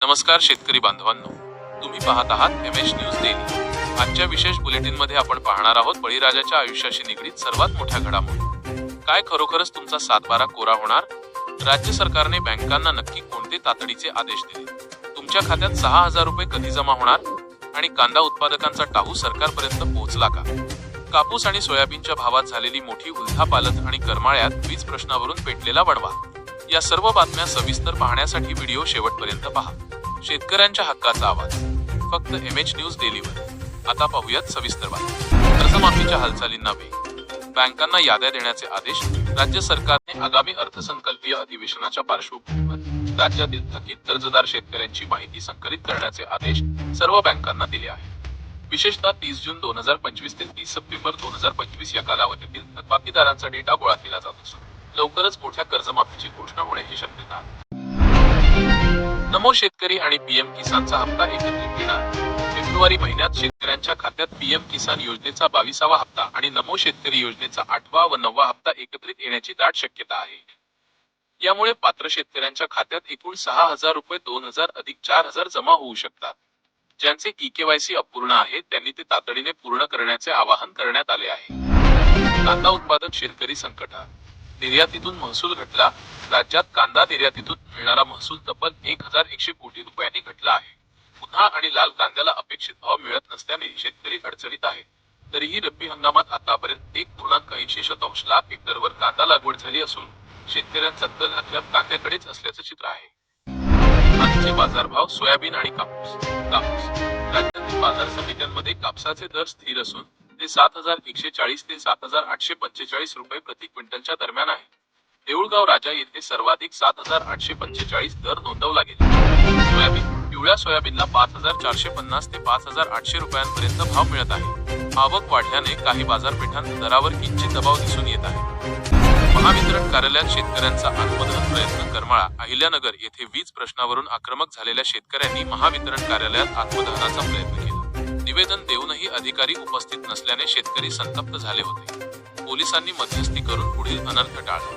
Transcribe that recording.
नमस्कार शेतकरी बांधवांनो, तुम्ही पाहत आहात MH न्यूज डेली। आजच्या विशेष बुलेटिन मध्ये आपण पाहणार आहोत बळीराजाच्या आयुष्याशी निगडीत सर्वात मोठ्या घडामोडी। काय खरोखरच तुमचा सातबारा कोरा होणार? राज्य सरकारने बँकांना नक्की कोणते तातडीचे आदेश दिले? तुमच्या खात्यात 6000 रुपये कधी जमा होणार? आणि कांदा उत्पादकांचा टाहू सरकारपर्यंत पोहोचला का? कापूस आणि सोयाबीनच्या भावात झालेली मोठी उलथापालथ आणि करमाळ्यात वीज प्रश्नावरून पेटलेला वणवा, या सर्व बातम्या सविस्तर पाहण्यासाठी व्हिडिओ शेवटपर्यंत पहा। शेतकऱ्यांच्या हक्काचा आवाज फक्त MH न्यूज डेलीवर। आता पाहूयात सविस्तर बातम्या। कर्जमाफीच्या हालचालींना वेग, बँकांना याद्या देण्याचे आदेश। राज्य सरकारने आगामी अर्थसंकल्पीय अधिवेशनाच्या पार्श्वभूमीवर राज्यातील थकीत कर्जदार शेतकऱ्यांची माहिती संकलित करण्याचे आदेश सर्व बँकांना दिले आहेत। विशेषतः 30 जून 2025 ते 30 सप्टेंबर 2025 या कालावधीतील थकबाकीदारांचा डेटा गोळा केला जात असून लवकरच मोठ्या कर्जमाफीची घोषणा होण्याची शक्यता आहे। नमो शेतकरी आणि पीएम किसानचा हप्ता एकत्रित घेणार। फेब्रुवारी महिन्यात शेतकऱ्यांच्या खात्यात पीएम किसान योजनेचा 22वा हप्ता आणि नमो शेतकरी योजनेचा 8वा व 9वा हप्ता एकत्रित येण्याची दाट शक्यता आहे। यामुळे पात्र शेतकऱ्यांच्या खात्यात एकूण 6000 रुपये 2000 अधिक 4000 जमा होऊ शकतात। ज्यांचे EKYC अपूर्ण आहे त्यांनी ते तातडीने पूर्ण करण्याचे आवाहन करण्यात आले आहे। कांदा उत्पादक शेतकरी संकटात, निर्यातीतून महसूल घटला। राज्यात कांदा निर्यातीतून मिळणारा महसूल तब्बल 1100 कोटी रुपयांनी घटला आहे। पुन्हा आणि लाल कांद्याला अपेक्षित भाव मिळत नसल्याने शेतकरी अडचणीत आहे। तरीही रब्बी हंगामात आतापर्यंत 1.80 लाख हेक्टरवर कांदा लागवड झाली असून शेतकऱ्यांचा कल अद्याप कांद्याकडेच असल्याचं चित्र आहे। आजचे बाजारभाव सोयाबीन आणि कापूस। राज्यातील बाजार समित्यांमध्ये कापसाचे दर स्थिर असून ते 7140 ते 7845 रुपये प्रति क्विंटलच्या दरम्यान आहे। देऊळगाव राजा येथे सर्वाधिक 7845 दर नोंदवला गेला। सोयाबीन, पिवळ्या सोयाबीनला 5450 ते 5800 रुपयांपर्यंत भाव मिळत आहे। आवक वाढल्याने काही बाजारपेठांत दरावर किंचित दबाव दिसून येत आहे। महावितरण कार्यालयात शेतकऱ्यांचा आत्मदहन प्रयत्न। करमाळा, अहिल्यानगर येथे वीज प्रश्नावरून आक्रमक झालेल्या शेतकऱ्यांनी महावितरण कार्यालयात आत्मदहनाचा प्रयत्न केला। निवेदन देऊनही अधिकारी उपस्थित नसल्याने शेतकरी संतप्त झाले होते। पोलिसांनी मध्यस्थी करून पुढील अनर्थ टाळले।